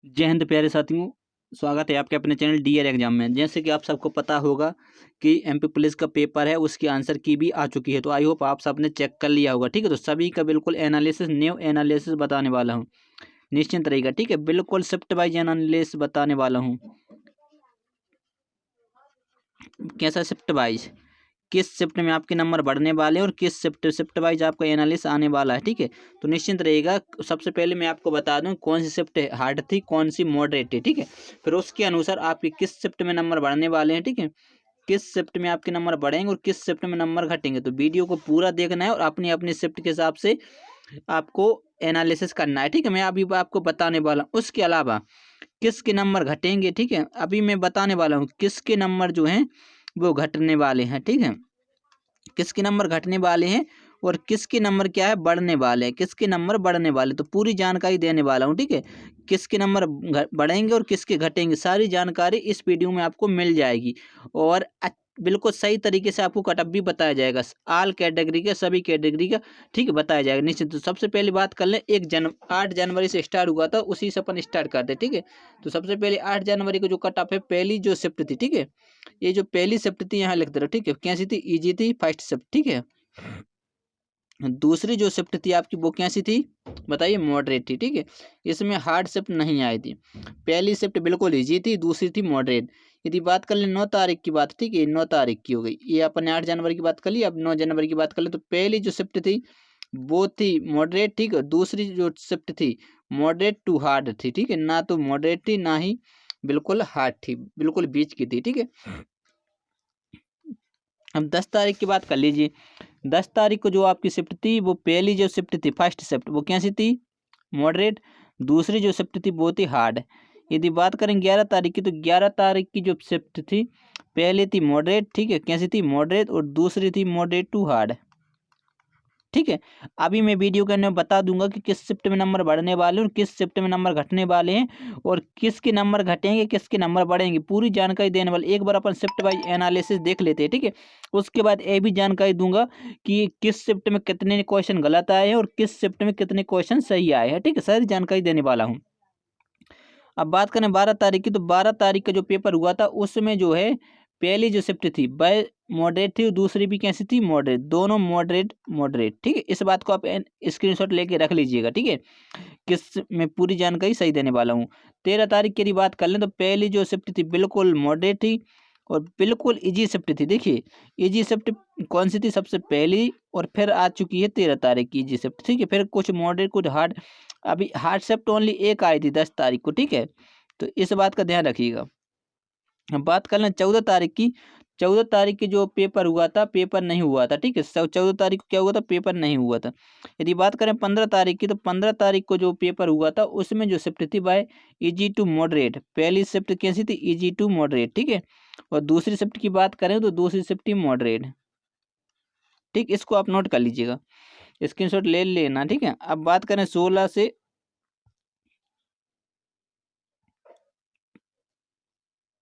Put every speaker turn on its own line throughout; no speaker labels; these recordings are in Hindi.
जय हिंद प्यारे साथियों। स्वागत है आपके अपने चैनल डीआर एग्जाम में। जैसे कि आप सबको पता होगा कि एमपी पुलिस का पेपर है, उसकी आंसर की भी आ चुकी है। तो आई होप आप सबने चेक कर लिया होगा। ठीक है, तो सभी का बिल्कुल एनालिसिस, न्यू एनालिसिस बताने वाला हूँ। निश्चिंत रहेगा। ठीक है, बिल्कुल शिफ्ट वाइज एनालिसिस बताने वाला हूँ। कैसा शिफ्ट वाइज, किस शिफ्ट में आपके नंबर बढ़ने वाले हैं और किस शिफ्ट वाइज आपका एनालिसिस आने वाला है। ठीक है, तो निश्चिंत रहेगा। सबसे पहले मैं आपको बता दूं कौन सी शिफ्ट हार्ड थी, कौन सी मॉडरेट थी। ठीक है, फिर उसके अनुसार आपके किस शिफ्ट में नंबर बढ़ने वाले हैं। ठीक है, किस शिफ्ट में आपके नंबर बढ़ेंगे और किस शिफ्ट में नंबर घटेंगे। तो वीडियो को पूरा देखना है और अपनी अपनी शिफ्ट के हिसाब से आपको एनालिसिस करना है। ठीक है, मैं अभी आपको बताने वाला हूँ। उसके अलावा किसके नंबर घटेंगे, ठीक है, अभी मैं बताने वाला हूँ किसके नंबर जो हैं वो घटने वाले हैं। ठीक है, किसके नंबर घटने वाले हैं और किसके नंबर क्या है, बढ़ने वाले हैं। किसके नंबर बढ़ने वाले, तो पूरी जानकारी देने वाला हूँ। ठीक है, किसके नंबर बढ़ेंगे और किसके घटेंगे, सारी जानकारी इस वीडियो में आपको मिल जाएगी। और बिल्कुल सही तरीके से आपको कटअप भी बताया जाएगा, ऑल कैटेगरी का, सभी कैटेगरी का। ठीक है, बताया जाएगा निश्चित। तो सबसे पहले बात कर लें, 8 जनवरी से स्टार्ट हुआ था, उसी से अपन स्टार्ट करते। ठीक है, तो सबसे पहले 8 जनवरी को जो कटअप है, पहली जो शिफ्ट थी, ठीक है, ये जो पहली शिफ्ट थी यहाँ लिख दे रहा। ठीक है, कैसी थी, इजी थी, फर्स्ट शिफ्ट। ठीक है, दूसरी जो शिफ्ट थी आपकी वो कैसी थी बताइए, मॉडरेट थी। ठीक है, इसमें हार्ड शिफ्ट नहीं आई थी। पहली शिफ्ट बिल्कुल इजी थी, दूसरी थी मॉडरेट। यदि बात कर ले 9 तारीख की बात, ठीक है, 9 तारीख की हो गई, ये अपन 8 जनवरी की बात कर ली। अब 9 जनवरी की बात कर ले, तो पहली जो शिफ्ट थी वो थी मॉडरेट। ठीक है, दूसरी जो शिफ्ट थी मॉडरेट टू हार्ड थी। ठीक है, ना तो मॉडरेट थी ना ही बिल्कुल हार्ड थी, बिल्कुल बीच की थी। ठीक है, अब 10 तारीख की बात कर लीजिए। 10 तारीख को जो आपकी शिफ्ट थी, वो पहली जो शिफ्ट थी, फर्स्ट शिफ्ट, वो कैसी थी, मॉडरेट। दूसरी जो शिफ्ट थी वो थी हार्ड। यदि बात करें 11 तारीख की, तो 11 तारीख की जो शिफ्ट थी, पहले थी मॉडरेट, ठीक है, कैसी थी, मॉडरेट, और दूसरी थी मॉडरेट टू हार्ड। ठीक है, अभी मैं वीडियो के अंदर बता दूंगा कि किस शिफ्ट में नंबर बढ़ने वाले और किस शिफ्ट में नंबर घटने वाले हैं और किसके नंबर घटेंगे, किसके नंबर बढ़ेंगे, पूरी जानकारी देने वाले। एक बार अपन शिफ्ट वाइज एनालिसिस देख लेते हैं। ठीक है, उसके बाद ये भी जानकारी दूंगा कि किस शिफ्ट में कितने क्वेश्चन गलत आए हैं और किस शिफ्ट में कितने क्वेश्चन सही आए हैं। ठीक है, सारी जानकारी देने वाला हूँ। अब बात करें 12 तारीख की, तो 12 तारीख का जो पेपर हुआ था, उसमें जो है पहली जो शिफ्ट थी वह मॉडरेट थी और दूसरी भी कैसी थी, मॉडरेट, दोनों मॉडरेट मॉडरेट। ठीक है, इस बात को आप स्क्रीनशॉट लेके रख लीजिएगा। ठीक है, किस में पूरी जानकारी सही देने वाला हूँ। 13 तारीख की बात कर लें, तो पहली जो शिफ्ट थी बिल्कुल मॉडरेट थी और बिल्कुल इजी शिफ्ट थी। देखिए, इजी शिफ्ट कौन सी थी, सबसे पहली, और फिर आ चुकी है 13 तारीख की इजी शिफ्ट। ठीक है, फिर कुछ मॉडरेट कुछ हार्ड। अभी हार्ड शिफ्ट ओनली एक आई थी 10 तारीख को। ठीक है, तो इस बात का ध्यान रखिएगा। अब बात कर लें 14 तारीख की। 14 तारीख की जो पेपर हुआ था, पेपर नहीं हुआ था। ठीक है, 14 तारीख को क्या हुआ था, पेपर नहीं हुआ था। यदि बात करें 15 तारीख की, तो 15 तारीख को जो पेपर हुआ था, उसमें जो शिफ्ट थी बाय इजी टू मॉडरेट। पहली शिफ्ट कैसी थी, इजी टू मॉडरेट। ठीक है, और दूसरी शिफ्ट की बात करें तो दूसरी शिफ्ट थी मॉडरेट। ठीक, इसको आप नोट कर लीजिएगा, स्क्रीनशॉट ले लेना। ठीक है, अब बात करें 16 से,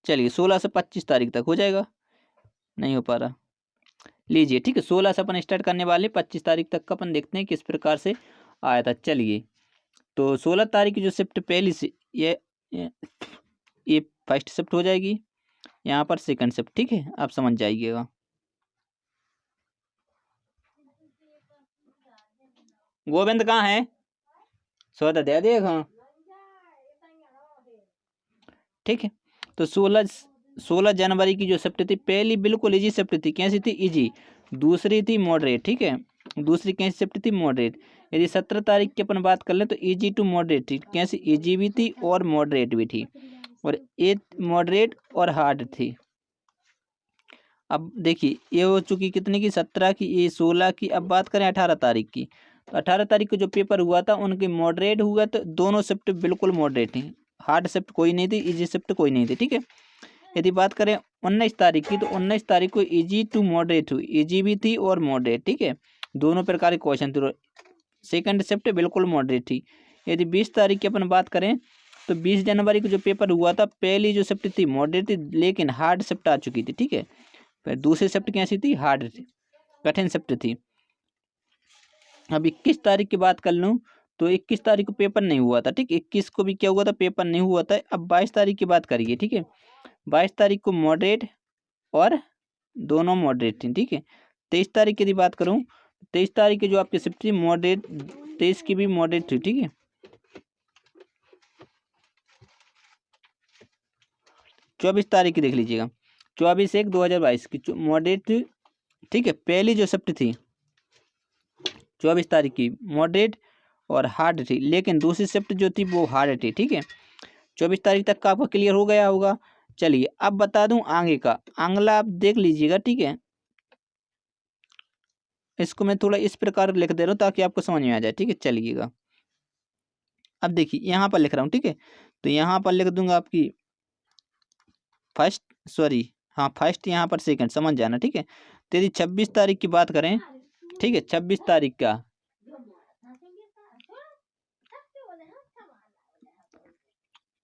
चलिए 16 से 25 तारीख तक हो जाएगा, नहीं हो पा रहा, लीजिए। ठीक है, 16 से अपन स्टार्ट करने वाले, 25 तारीख तक का अपन देखते हैं किस प्रकार से आया था। चलिए, तो 16 तारीख की जो शिफ्ट पहली से ये ये फर्स्ट शिफ्ट हो जाएगी, यहाँ पर सेकंड शिफ्ट। ठीक है, आप समझ जाइएगा। गोविंद कहाँ है, सौदा दे देगा। ठीक है, तो 16 जनवरी की जो शिफ्ट थी, पहली बिल्कुल इजी शिफ्ट थी, कैसी थी, इजी। दूसरी थी मॉडरेट। ठीक है, दूसरी कैसी शिफ्ट थी, मॉडरेट। यदि 17 तारीख की अपन बात कर लें, तो इजी टू मॉडरेट थी, कैसी, इजी भी थी और मॉडरेट भी थी, और ये मॉडरेट और हार्ड थी। अब देखिए, ये हो चुकी कितने की, 17 की, ये 16 की। अब बात करें 18 तारीख की, तो 18 तारीख को जो पेपर हुआ था, उनके मॉडरेट हुआ, तो दोनों शिफ्ट बिल्कुल मॉडरेट थी, हार्ड शिफ्ट कोई नहीं थी, इजी शिफ्ट कोई नहीं थी। ठीक है, यदि बात करें 19 तारीख की, तो 19 तारीख को इजी टू मॉडरेट हुई, इजी भी थी और मॉडरेट। ठीक है, दोनों प्रकार के क्वेश्चन थे, सेकंड शिफ्ट बिल्कुल मॉडरेट थी। यदि 20 तारीख की अपन बात करें, तो 20 जनवरी को जो पेपर हुआ था, पहली जो शिफ्ट थी मॉडरेट थी, लेकिन हार्ड शिफ्ट आ चुकी थी। ठीक है, फिर दूसरी शिफ्ट कैसी थी, हार्ड थी, कठिन शिफ्ट थी। अब 21 तारीख की बात कर लूँ, तो 21 तारीख को पेपर नहीं हुआ था, ठीक है। 21 को भी क्या हुआ था, पेपर नहीं हुआ था। अब 22 तारीख की बात करिए, ठीक है। 22 तारीख को मॉडरेट और दोनों मॉडरेट थी, ठीक है। 23 तारीख की यदि बात करूँ, 23 तारीख की जो आपकी शिफ्ट थी मॉडरेट, 23 की भी मॉडरेट थी, ठीक है। 24 तारीख की देख लीजिएगा, 24/1/2022 की मॉडरेट थी, ठीक है। पहली जो शिफ्ट थी 24 तारीख की मॉडरेट और हार्ड थी, लेकिन दूसरी शिफ्ट जो थी वो हार्ड थी, ठीक है। 24 तारीख तक का आपका क्लियर हो गया होगा। चलिए अब बता दूं आगे का, अगला आप देख लीजिएगा, ठीक है। इसको मैं थोड़ा इस प्रकार लिख दे रहा हूँ ताकि आपको समझ में आ जाए, ठीक है। चलिएगा अब देखिए यहाँ पर लिख रहा हूँ, ठीक है। तो यहाँ पर लिख दूंगा आपकी फर्स्ट, सॉरी हाँ फर्स्ट, यहाँ पर सेकंड, समझ जाना, ठीक है। तो यदि 26 तारीख की बात करें, ठीक है, 26 तारीख का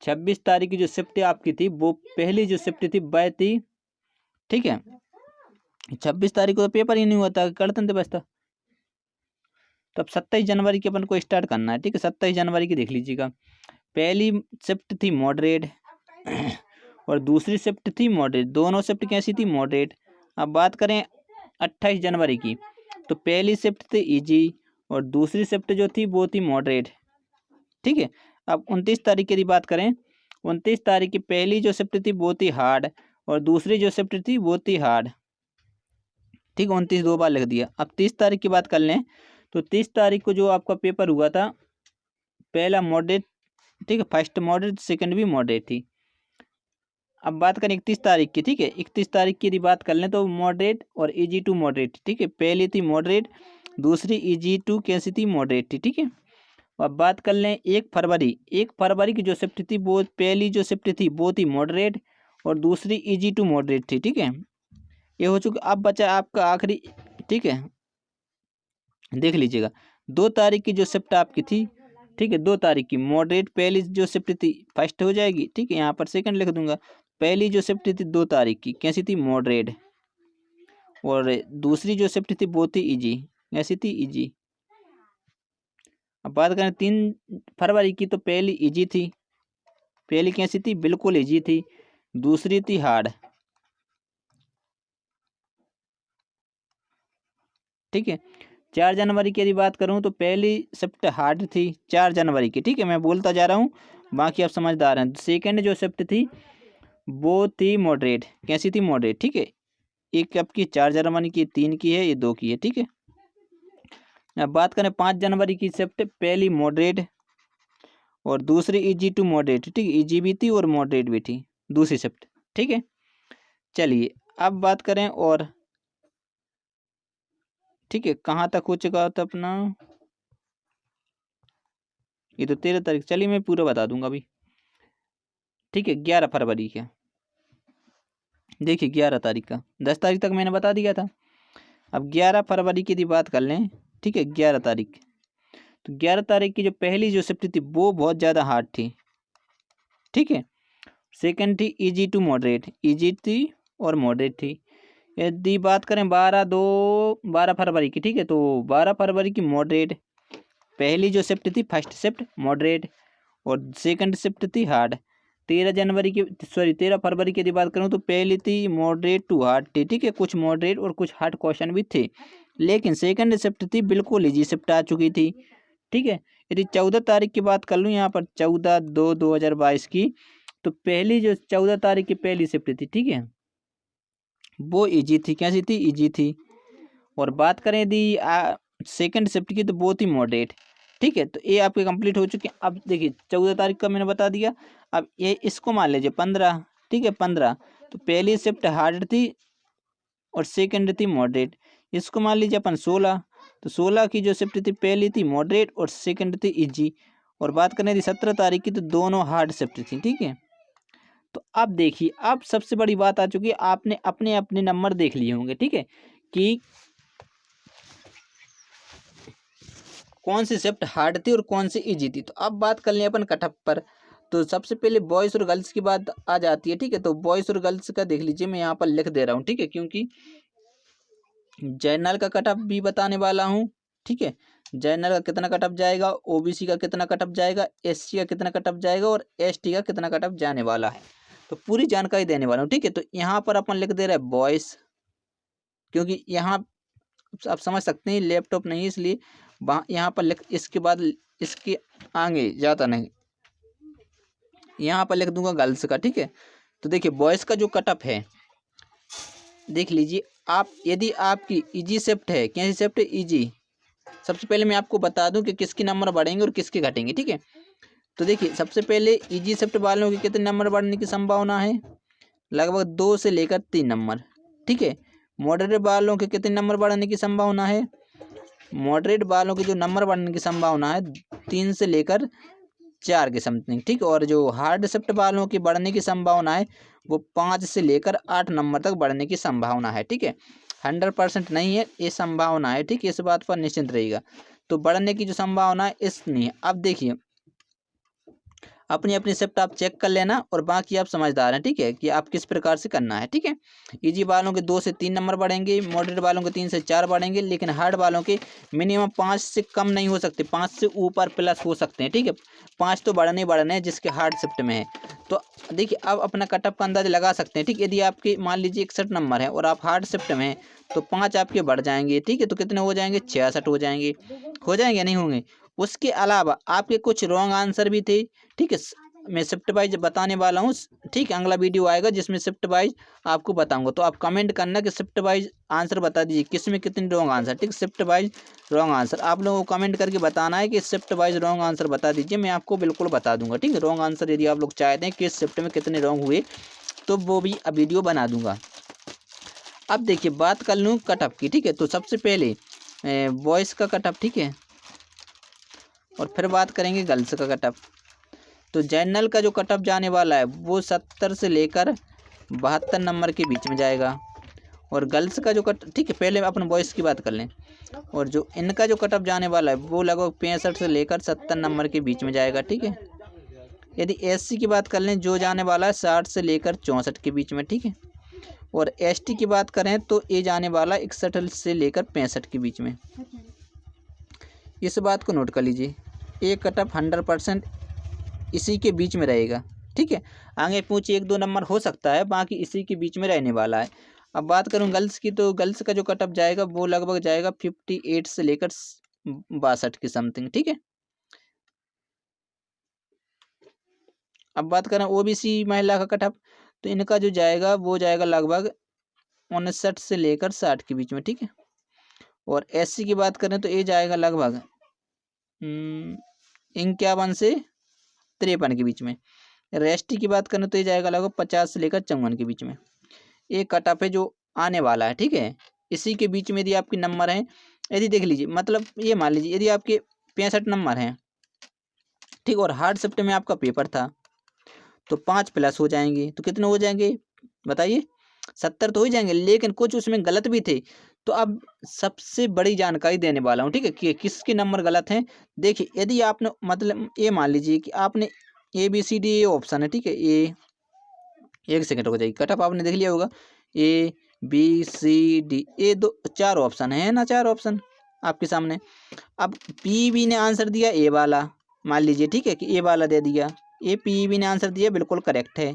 26 तारीख की जो शिफ्ट आपकी थी वो पहली जो शिफ्ट थी वह थी, ठीक है। 26 तारीख को तो पेपर ही नहीं हुआ था, गणतंत्र दिवस था। तो अब 27 जनवरी की अपन को स्टार्ट करना है, ठीक है। 27 जनवरी की देख लीजिएगा, पहली शिफ्ट थी मॉडरेट और दूसरी शिफ्ट थी मॉडरेट, दोनों शिफ्ट कैसी थी, मॉडरेट। अब बात करें 28 जनवरी की, तो पहली शिफ्ट थी इजी और दूसरी शिफ्ट जो थी वो थी मॉडरेट, ठीक है। अब 29 तारीख की बात करें, 29 तारीख की पहली जो शिफ्ट थी वो थी हार्ड और दूसरी जो शिफ्ट थी वो थी हार्ड, ठीक है। 29 दो बार लिख दिया। अब 30 तारीख की बात कर लें, तो 30 तारीख को जो आपका पेपर हुआ था, पहला मॉडरेट, ठीक है, फर्स्ट मॉडरेट, सेकंड भी मॉडरेट थी। अब बात करें 31 तारीख की, ठीक है। 31 तारीख की यदि बात कर लें तो मॉडरेट और इजी टू मॉडरेट, ठीक है। पहली थी मॉडरेट, दूसरी इजी टू कैसी थी, मॉडरेट थी, ठीक है। अब बात कर लें 1 फरवरी, 1 फरवरी की जो शिफ्ट थी वो पहली जो शिफ्ट थी वो थी मॉडरेट और दूसरी इजी टू मॉडरेट थी, ठीक है। ये हो चुका। अब बचा आपका आखिरी, ठीक है, देख लीजिएगा 2 तारीख की जो शिफ्ट आपकी थी, ठीक है, 2 तारीख की मॉडरेट, पहली जो शिफ्ट थी फर्स्ट हो जाएगी, ठीक है। यहाँ पर सेकंड लिख दूंगा। पहली जो शिफ्ट थी 2 तारीख की कैसी थी, मॉडरेट और दूसरी जो शिफ्ट थी वो थी इजी, कैसी थी, इजी। अब बात करें 3 फरवरी की, तो पहली इजी थी, पहली कैसी थी, बिल्कुल इजी थी, दूसरी थी हार्ड, ठीक है। 4 जनवरी की यदि बात करूं तो पहली शिफ्ट हार्ड थी 4 जनवरी की, ठीक है। मैं बोलता जा रहा हूं, बाकी आप समझदार हैं। सेकंड जो शिफ्ट थी वो थी मॉडरेट, कैसी थी, मॉडरेट, ठीक है। एक आपकी 4 जनवरी की, 3 की है, ये 2 की है, ठीक है। अब बात करें 5 जनवरी की शिफ्ट, पहली मॉडरेट और दूसरी इजी टू मॉडरेट, ठीक है। इजी भी थी और मॉडरेट भी थी दूसरी शिफ्ट, ठीक है। चलिए अब बात करें और, ठीक है, कहाँ तक हो चुका था अपना, ये तो 13 तारीख, चलिए मैं पूरा बता दूंगा अभी, ठीक है। 11 फरवरी का देखिए, 11 तारीख का, 10 तारीख तक मैंने बता दिया था। अब 11 फरवरी की यदि बात कर लें, ठीक है, 11 तारीख, तो 11 तारीख की जो पहली जो शिफ्ट थी वो बहुत ज़्यादा हार्ड थी, ठीक है। सेकंड थी इजी टू मॉडरेट, इजी थी और मॉडरेट थी। यदि बात करें 12 फरवरी की, ठीक है, तो 12 फरवरी की मॉडरेट, पहली जो शिफ्ट थी फर्स्ट शिफ्ट मॉडरेट और सेकंड शिफ्ट थी हार्ड। 13 फरवरी की यदि बात करूँ तो पहली थी मॉडरेट टू हार्ड थी, ठीक है। कुछ मॉडरेट और कुछ हार्ड क्वेश्चन भी थे, लेकिन सेकंड शिफ्ट थी बिल्कुल इजी शिफ्ट आ चुकी थी, ठीक है। यदि 14 तारीख की बात कर लूँ यहाँ पर, 14/2/2022 की, तो पहली जो 14 तारीख की पहली शिफ्ट थी, ठीक है, वो इजी थी, कैसी थी, इजी थी। और बात करें यदि सेकंड शिफ्ट की, तो वो थी मॉडरेट, ठीक है। तो ये आपके कंप्लीट हो चुके हैं। अब देखिए 14 तारीख का मैंने बता दिया। अब ये इसको मान लीजिए 15, ठीक है, 15, तो पहली शिफ्ट हार्ड थी और सेकंड थी मॉडरेट। इसको मान लीजिए अपन 16, तो 16 की जो शिफ्ट थी पहली थी मॉडरेट और सेकंड थी इजी। और बात करें यदि 17 तारीख की, तो दोनों हार्ड शिफ्ट थी, ठीक है। तो अब देखिए, अब सबसे बड़ी बात आ चुकी है, आपने अपने अपने नंबर देख लिए होंगे, ठीक है, कि कौन सी शिफ्ट हार्ड थी और कौन सी इजी थी। तो अब बात कर लें अपन कटअप पर, तो सबसे पहले बॉयज़ और गर्ल्स की बात आ जाती है, ठीक है। तो बॉयज़ और गर्ल्स का देख लीजिए, मैं यहाँ पर लिख दे रहा हूँ, ठीक है, क्योंकि जनरल का कटअप भी बताने वाला हूँ, ठीक है। जनरल का कितना कट ऑफ जाएगा, ओबीसी का कितना कट ऑफ जाएगा, एससी का कितना कट ऑफ जाएगा और एसटी का कितना कट ऑफ जाने वाला है। तो पूरी जानकारी देने वाला हूँ, ठीक है। तो यहाँ पर अपन लिख दे रहे हैं बॉयस, क्योंकि यहाँ आप समझ सकते हैं लैपटॉप नहीं है इसलिए यहाँ पर लिख, इसके बाद इसके आगे ज़्यादा नहीं, यहाँ पर लिख दूंगा गर्ल्स का, ठीक है। तो देखिए बॉयज़ का जो कटअप है देख लीजिए आप, यदि आपकी इजी शिफ्ट है, कैसी शिफ्ट है, इजी। सबसे पहले मैं आपको बता दूं कि किसके नंबर बढ़ेंगे और किसके घटेंगे, ठीक है। तो देखिए सबसे पहले इजी शिफ्ट वालों के कितने नंबर बढ़ने की संभावना है, लगभग 2 से लेकर 3 नंबर, ठीक है। मॉडरेट वालों के कितने नंबर बढ़ने की संभावना है, मॉडरेट वालों के जो नंबर बढ़ने की संभावना है 3 से लेकर 4 के समथिंग, ठीक है। और जो हार्ड शिफ्ट वालों की बढ़ने की संभावना है वो 5 से लेकर 8 नंबर तक बढ़ने की संभावना है, ठीक है। 100% नहीं है, ये संभावना है, ठीक है, इस बात पर निश्चिंत रहिएगा। तो बढ़ने की जो संभावना है इतनी है। अब देखिए अपनी अपनी शिफ्ट आप चेक कर लेना और बाकी आप समझदार हैं, ठीक है, कि आप किस प्रकार से करना है, ठीक है। इजी वालों के 2 से 3 नंबर बढ़ेंगे, मॉडरेट वालों के 3 से 4 बढ़ेंगे, लेकिन हार्ड वालों के मिनिमम 5 से कम नहीं हो सकते, 5 से ऊपर प्लस हो सकते हैं, ठीक है। 5 तो बढ़ने बढ़ने हैं जिसके हार्ड शिफ्ट में है। तो देखिए अब अपना कटअप का अंदाजा लगा सकते हैं, ठीक। यदि आपके मान लीजिए 61 नंबर है और आप हार्ड शिफ्ट में हैं तो 5 आपके बढ़ जाएंगे, ठीक है। तो कितने हो जाएंगे, 66 हो जाएंगे, हो जाएंगे या नहीं होंगे। उसके अलावा आपके कुछ रॉन्ग आंसर भी थे, ठीक है। मैं शिफ्ट वाइज बताने वाला हूँ, ठीक है। अगला वीडियो आएगा जिसमें शिफ्ट वाइज आपको बताऊंगा। तो आप कमेंट करना कि शिफ्ट वाइज आंसर बता दीजिए किस में कितने रॉन्ग आंसर, ठीक। शिफ्ट वाइज रॉन्ग आंसर आप लोगों को कमेंट करके बताना है कि शिफ्ट वाइज रॉन्ग आंसर बता दीजिए, मैं आपको बिल्कुल बता दूंगा, ठीक है। रॉन्ग आंसर यदि आप लोग चाहते हैं कि शिफ्ट में कितने रॉन्ग हुए तो वो भी वीडियो बना दूंगा। अब देखिए बात कर लूँ कटअप की, ठीक है। तो सबसे पहले बॉयज़ का कटअप, ठीक है, और फिर बात करेंगे गर्ल्स का कटअप। तो जनरल का जो कटअप जाने वाला है वो 70 से लेकर 72 नंबर के बीच में जाएगा। और गर्ल्स का जो कट, ठीक है, पहले अपन बॉयज़ की बात कर लें। और जो इनका जो कटअप जाने वाला है वो लगभग 65 से लेकर 70 नंबर के बीच में जाएगा, ठीक है। यदि एससी की बात कर लें जो जाने वाला है 60 से लेकर 64 के बीच में, ठीक है। और एसटी की बात करें तो ये जाने वाला 61 से लेकर 65 के बीच में। इस बात को नोट कर लीजिए, ये कटअप 100% इसी के बीच में रहेगा, ठीक है। आगे पूछ 1-2 नंबर हो सकता है, बाकी इसी के बीच में रहने वाला है। अब बात करूं गर्ल्स की, तो गर्ल्स का जो कटअप जाएगा वो लगभग जाएगा 58 से लेकर 62 के समथिंग, ठीक है। अब बात करें ओबीसी महिला का कटअप, तो इनका जो जाएगा वो जाएगा लगभग 59 से लेकर 60 के बीच में, ठीक है। और एससी की बात करें तो ये जाएगा लगभग 51 से 53 के बीच में। एसटी की बात करें तो ये जाएगा लगभग 50 से लेकर 54 के बीच में। ये कटअप है जो आने वाला है, ठीक है। इसी के बीच में यदि आपके नंबर हैं, यदि देख लीजिए, मतलब ये मान लीजिए यदि आपके 65 नंबर हैं, ठीक, और हार्ड शिफ्ट में आपका पेपर था तो 5 प्लस हो जाएंगे, तो कितने हो जाएंगे बताइए, 70 तो हो जाएंगे, लेकिन कुछ उसमें गलत भी थे। तो अब सबसे बड़ी जानकारी देने वाला हूँ, ठीक है, कि किसके नंबर गलत हैं। देखिए यदि आपने, मतलब ये मान लीजिए कि आपने ABCD ये ऑप्शन है, ठीक है, ये 1 सेकंड हो जाएगी, कटअप आपने देख लिया होगा, ABCD ये 4 ऑप्शन है ना, 4 ऑप्शन आपके सामने। अब PEB ने आंसर दिया ए वाला, मान लीजिए, ठीक है, कि ए वाला दे दिया, ये PEB ने आंसर दिया बिल्कुल करेक्ट है।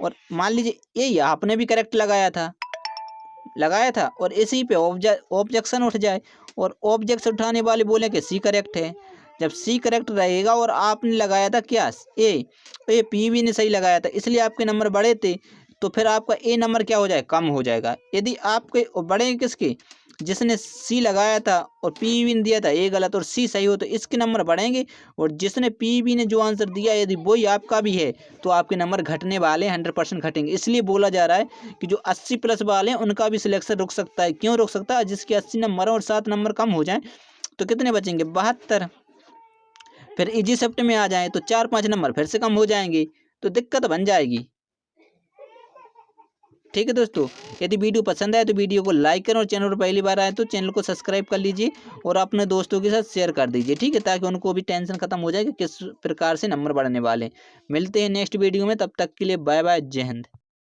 और मान लीजिए ये आपने भी करेक्ट लगाया था और इसी पे ऑब्जेक्शन उठ जाए और ऑब्जेक्शन उठाने वाले बोले कि सी करेक्ट है। जब सी करेक्ट रहेगा और आपने लगाया था क्या, ए, तो ये PEB ने सही लगाया था इसलिए आपके नंबर बड़े थे, तो फिर आपका ए नंबर क्या हो जाए, कम हो जाएगा। यदि आपके बड़े किसके, जिसने सी लगाया था और PEB ने दिया था ए गलत और सी सही हो, तो इसके नंबर बढ़ेंगे। और जिसने PEB ने जो आंसर दिया यदि वही आपका भी है तो आपके नंबर घटने वाले 100% घटेंगे। इसलिए बोला जा रहा है कि जो 80 प्लस वाले हैं उनका भी सिलेक्शन रुक सकता है। क्यों रुक सकता है, जिसके 80 नंबर और 7 नंबर कम हो जाएं तो कितने बचेंगे, 72। फिर इजी शिफ्ट में आ जाएं तो 4-5 नंबर फिर से कम हो जाएंगे, तो दिक्कत बन जाएगी। ठीक है दोस्तों, यदि वीडियो पसंद आए तो वीडियो को लाइक करें और चैनल पर पहली बार आए तो चैनल को सब्सक्राइब कर लीजिए और अपने दोस्तों के साथ शेयर कर दीजिए, ठीक है, ताकि उनको भी टेंशन खत्म हो जाए कि किस प्रकार से नंबर बढ़ने वाले। मिलते हैं नेक्स्ट वीडियो में, तब तक के लिए बाय बाय, जय हिंद।